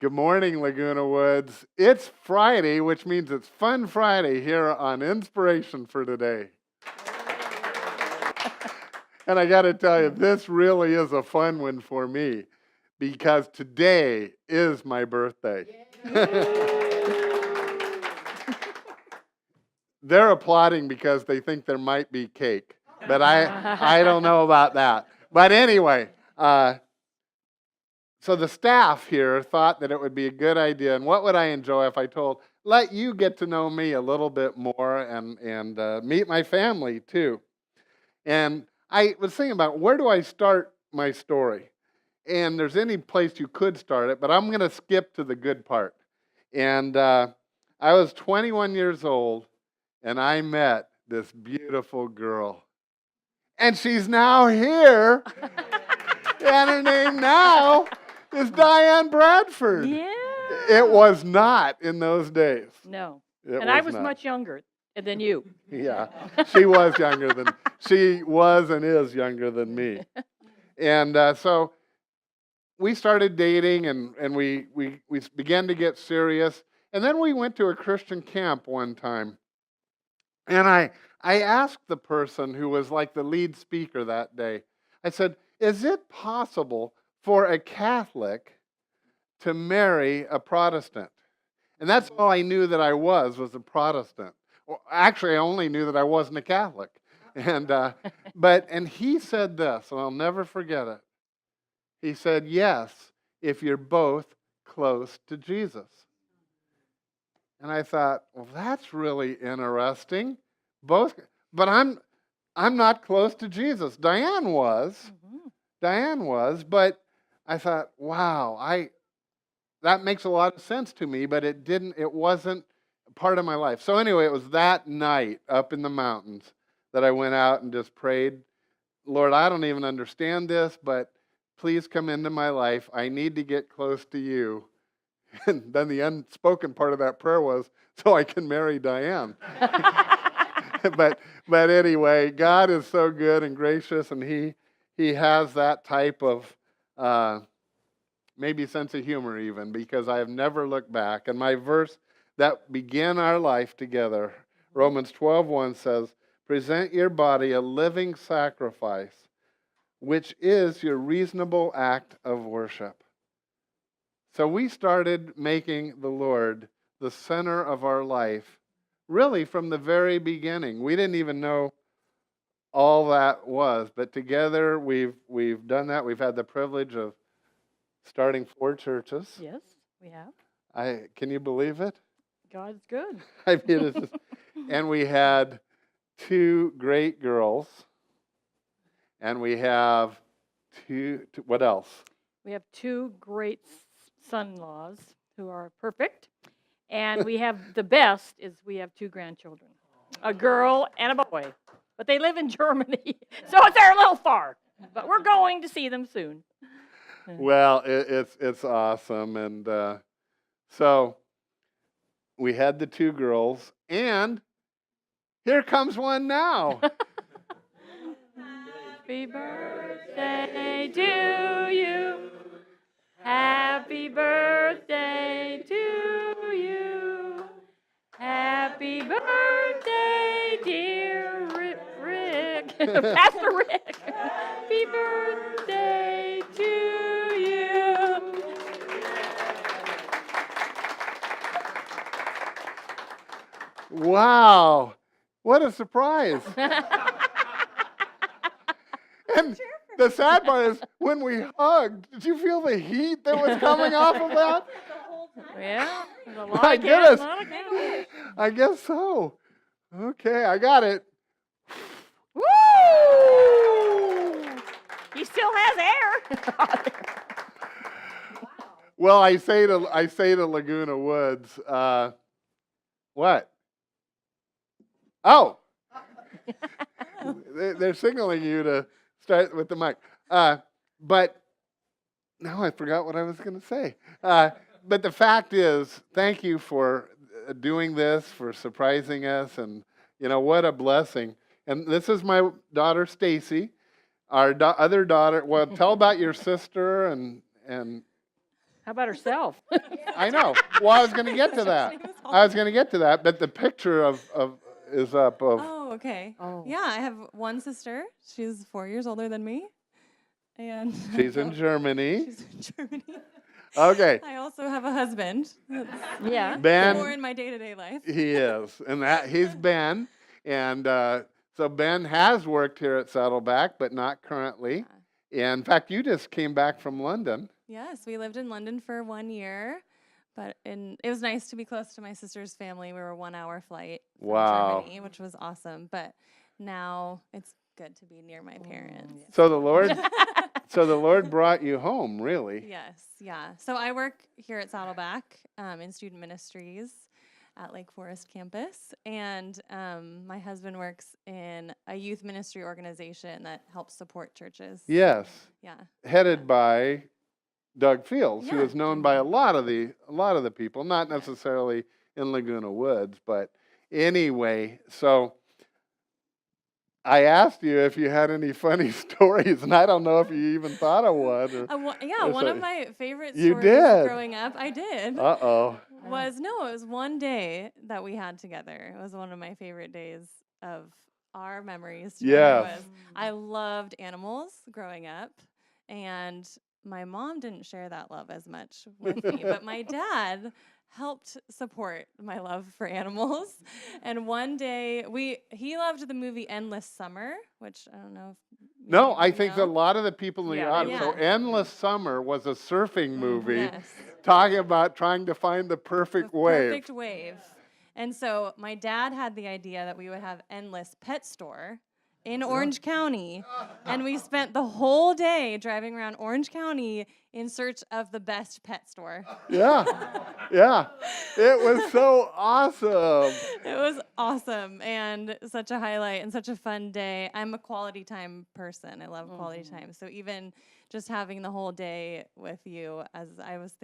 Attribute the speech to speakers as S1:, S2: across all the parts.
S1: Good morning, Laguna Woods. It's Friday, which means it's Fun Friday here on Inspiration for Today. And I got to tell you, this really is a fun one for me because today is my birthday. They're applauding because they think there might be cake, but I don't know about that. But anyway, so the staff here thought that it would be a good idea, and what would I enjoy if I let you get to know me a little bit more and meet my family too. And I was thinking about where do I start my story? And there's any place you could start it, but I'm going to skip to the good part. And I was 21 years old, and I met this beautiful girl. And she's now here, and her name now is Diane Bradford.
S2: Yeah.
S1: It was not in those days.
S2: No. And I was
S1: not.
S2: much younger than you.
S1: Yeah, she was and is younger than me. And so we started dating and we began to get serious. And then we went to a Christian camp one time. And I asked the person who was like the lead speaker that day, I said, is it possible for a Catholic to marry a Protestant? And that's all I knew that I was a Protestant. Well, actually, I only knew that I wasn't a Catholic. And and he said this, and I'll never forget it. He said, yes, if you're both close to Jesus. And I thought, well, that's really interesting. But I'm not close to Jesus. Diane was. Mm-hmm. Diane was, but I thought, wow, that makes a lot of sense to me, but it wasn't part of my life. So anyway, it was that night up in the mountains that I went out and just prayed, Lord, I don't even understand this, but please come into my life. I need to get close to you. And then the unspoken part of that prayer was, so I can marry Diane. But anyway, God is so good and gracious, and He has that type of maybe sense of humor even, because I have never looked back. And my verse that began our life together, Romans 12:1 says, present your body a living sacrifice, which is your reasonable act of worship. So we started making the Lord the center of our life, really from the very beginning. We didn't even know all that was, but together we've done that. We've had the privilege of starting 4 churches.
S2: Yes, we have.
S1: Can you believe it?
S2: God's good.
S1: I mean, it's just, and we had 2 great girls, and we have what else?
S2: We have 2 great son-in-laws who are perfect, and we have the best is we have 2 grandchildren, a girl and a boy, but they live in Germany, so they're a little far, but we're going to see them soon.
S1: Well, it's awesome, and so we had the 2 girls, and here comes one now.
S2: Happy birthday to you. Happy birthday to you. Happy birthday, dear Rick. Pastor Rick. Happy birthday to you.
S1: Wow, what a surprise. And the sad part is, when we hugged, did you feel the heat that was coming off of that?
S2: Yeah, there's a lot
S1: My
S2: of
S1: goodness.
S2: candles.
S1: I guess so. Okay, I got it.
S2: Woo! He still has air.
S1: Well, I say to Laguna Woods, what? Oh, they're signaling you to start with the mic. But now I forgot what I was going to say. But the fact is, thank you for doing this, for surprising us, and what a blessing. And this is my daughter Stacey, our other daughter. Well, tell about your sister and
S2: How about herself?
S1: I know. Well, I was going to get to that. But the picture is up of.
S3: Oh, okay.
S2: Oh.
S3: Yeah, I have one sister. She's 4 years older than me. And
S1: She's in Germany.
S3: She's in Germany.
S1: Okay.
S3: I also have a husband. That's
S2: Yeah.
S1: Ben.
S3: more in my day-to-day life.
S1: He is, and he's Ben, and so Ben has worked here at Saddleback, but not currently. And in fact, you just came back from London.
S3: Yes, we lived in London for 1 year, but it was nice to be close to my sister's family. We were a 1 hour flight from Germany, which was awesome. But now it's good to be near my parents.
S1: So the Lord brought you home, really.
S3: Yes, yeah. So I work here at Saddleback in student ministries at Lake Forest campus, and my husband works in a youth ministry organization that helps support churches.
S1: Yes.
S3: Yeah.
S1: Headed by Doug Fields, who
S3: Yeah.
S1: is known by a lot of the people, not necessarily in Laguna Woods, but anyway. So I asked you if you had any funny stories, and I don't know if you even thought of one.
S3: One of my favorite
S1: You
S3: stories
S1: did?
S3: growing up, I did,
S1: Uh-oh.
S3: it was one day that we had together. It was one of my favorite days of our memories together.
S1: Yes.
S3: I loved animals growing up, and my mom didn't share that love as much with me, but my dad helped support my love for animals. And one day he loved the movie Endless Summer, which I don't know if
S1: No,
S3: maybe
S1: I
S3: you
S1: think
S3: know.
S1: a lot of the people in the
S2: Yeah,
S1: audience. So
S3: yeah.
S1: Endless Summer was a surfing movie
S3: Yes.
S1: talking about trying to find the perfect
S3: The
S1: wave.
S3: Perfect wave. And so my dad had the idea that we would have Endless Pet Store in Orange County. And we spent the whole day driving around Orange County in search of the best pet store.
S1: Yeah. Yeah. It was so awesome.
S3: It was awesome and such a highlight and such a fun day. I'm a quality time person. I love quality time. So even just having the whole day with you, as I was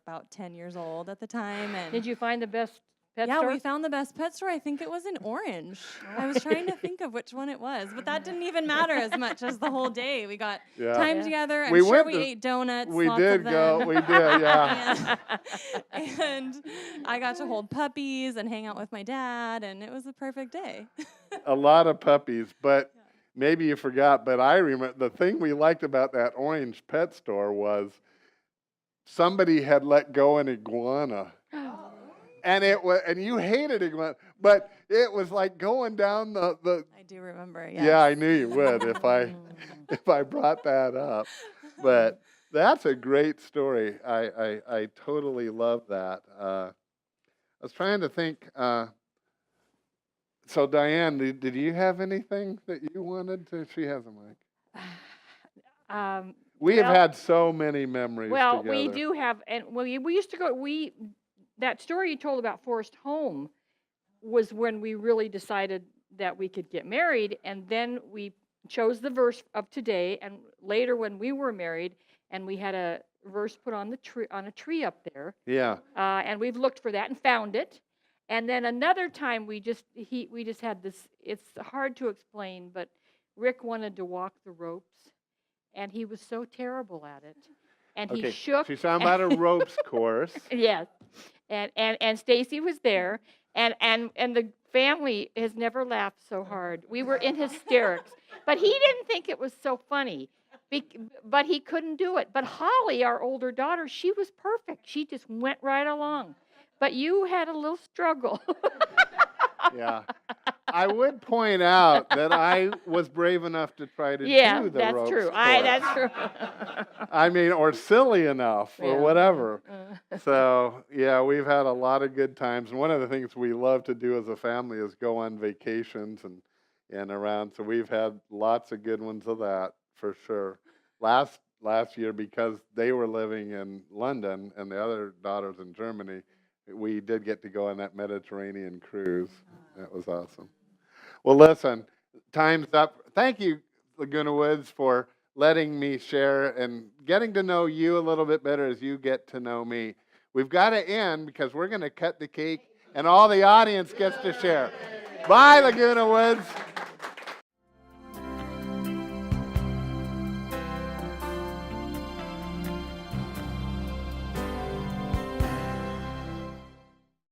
S3: about 10 years old at the time. And
S2: Did you find the best pet
S3: yeah,
S2: store?
S3: we found the best pet store. I think it was in Orange. I was trying to think of which one it was, but that didn't even matter as much as the whole day. We got
S1: Yeah.
S3: time
S2: Yeah.
S3: together. I'm
S1: We
S3: sure
S1: went
S3: we
S1: to-
S3: ate donuts.
S1: We
S3: lots
S1: did
S3: of
S1: go.
S3: them.
S1: We did, yeah.
S3: and I got to hold puppies and hang out with my dad, and it was a perfect day.
S1: A lot of puppies, but maybe you forgot, but I remember the thing we liked about that Orange pet store was somebody had let go an iguana. And you hated iguana, but it was like going down the
S3: I do remember. Yes.
S1: Yeah, I knew you would if I brought that up. But that's a great story. I totally love that. I was trying to think. So Diane, did you have anything that you wanted to? She has a mic. We have
S2: Well-
S1: had so many memories
S2: Well,
S1: together.
S2: we do have, and we used to go. That story you told about Forest Home was when we really decided that we could get married, and then we chose the verse of today. And later, when we were married, and we had a verse put on a tree up there,
S1: Yeah.
S2: and we've looked for that and found it. And then another time, we just had this. It's hard to explain, but Rick wanted to walk the ropes, and he was so terrible at it, and he shook.
S1: She's talking about a ropes course.
S2: Yes, and Stacy was there, and the family has never laughed so hard. We were in hysterics, but he didn't think it was so funny, but he couldn't do it. But Holly, our older daughter, she was perfect. She just went right along. But you had a little struggle.
S1: Yeah. I would point out that I was brave enough to try to do the
S2: that's
S1: ropes
S2: true.
S1: course.
S2: That's true.
S1: I mean, or silly enough, or
S2: Yeah.
S1: whatever. So, yeah, we've had a lot of good times. And one of the things we love to do as a family is go on vacations and around. So we've had lots of good ones of that, for sure. Last year, because they were living in London and the other daughters in Germany, we did get to go on that Mediterranean cruise. That was awesome. Well, listen, time's up. Thank you, Laguna Woods, for letting me share and getting to know you a little bit better as you get to know me. We've got to end because we're going to cut the cake and all the audience gets to share. Bye, Laguna Woods.